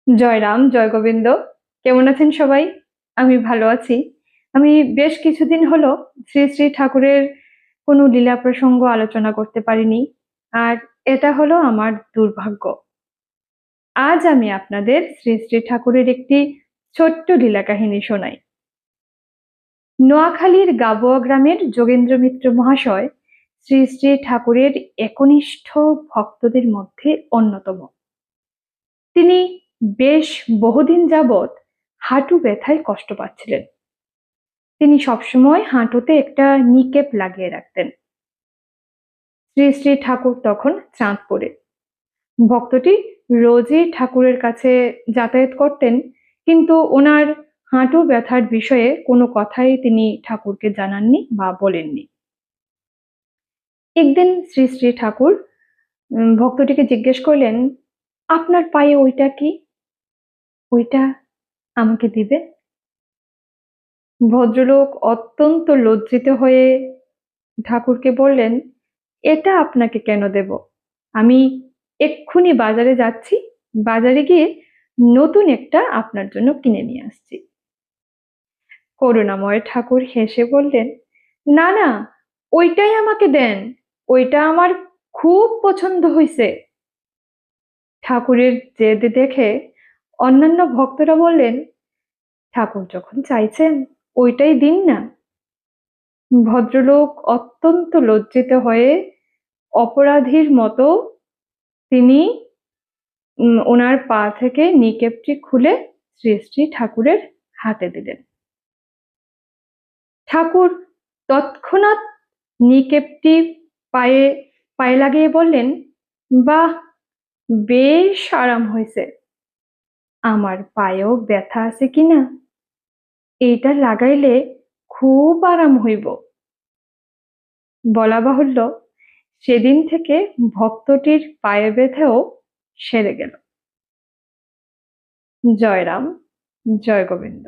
জয় রাম, জয় গোবিন্দ। কেমন আছেন সবাই? আমি ভালো আছি। আমি বেশ কিছুদিন হলো শ্রী শ্রী ঠাকুরের কোনো লীলা প্রসঙ্গ আলোচনা করতে পারিনি। আর এটা হলো আমার দুর্ভাগ্য। আজ আমি আপনাদের শ্রী শ্রী ঠাকুরের একটি ছোট্ট লীলা কাহিনী শোনাই। নোয়াখালীর গাবোয়া গ্রামের যোগেন্দ্র মিত্র মহাশয় শ্রী শ্রী ঠাকুরের একনিষ্ঠ ভক্তদের মধ্যে অন্যতম। তিনি বেশ বহুদিন যাবৎ হাঁটু ব্যথায় কষ্ট পাচ্ছিলেন। তিনি সবসময় হাঁটুতে একটা নিকেপ লাগিয়ে রাখতেন। শ্রী শ্রী ঠাকুর তখন চাঁদপুরে। ভক্তটি রোজই ঠাকুরের কাছে যাতায়াত করতেন, কিন্তু ওনার হাঁটু ব্যথার বিষয়ে কোনো কথাই তিনি ঠাকুরকে জানাননি বা বলেননি। একদিন শ্রী শ্রী ঠাকুর ভক্তটিকে জিজ্ঞেস করলেন, আপনার পায়ে ওইটা কি? ওইটা আমাকে দিবে? ভদ্রলোক অত্যন্ত লজ্জিত হয়ে ঠাকুরকে বললেন, এটা আপনাকে কেন দেব? আমি এক্ষুনি বাজারে যাচ্ছি, বাজারে গিয়ে নতুন একটা আপনার জন্য কিনে নিয়ে আসছি। করুণাময় ঠাকুর হেসে বললেন, না না, ওইটাই আমাকে দেন, ওইটা আমার খুব পছন্দ হয়েছে। ঠাকুরের জেদ দেখে অন্যান্য ভক্তরা বললেন, ঠাকুর যখন চাইছেন ওইটাই দিন না। ভদ্রলোক অত্যন্ত লজ্জিত হয়ে অপরাধীর মতো তিনি ওনার পা থেকে নিকেপটি খুলে শ্রী শ্রী ঠাকুরের হাতে দিলেন। ঠাকুর তৎক্ষণাৎ নিকেপটি পায়ে পায়ে লাগিয়ে বললেন, বাহ, বেশ আরাম হয়েছে। আমার পায়েও ব্যথা আছে কিনা, এইটা লাগাইলে খুব আরাম হইব। বলা বাহুল্য, সেদিন থেকে ভক্তটির পায়ে ব্যথাও সেরে গেল। জয় রাম, জয় গোবিন্দ।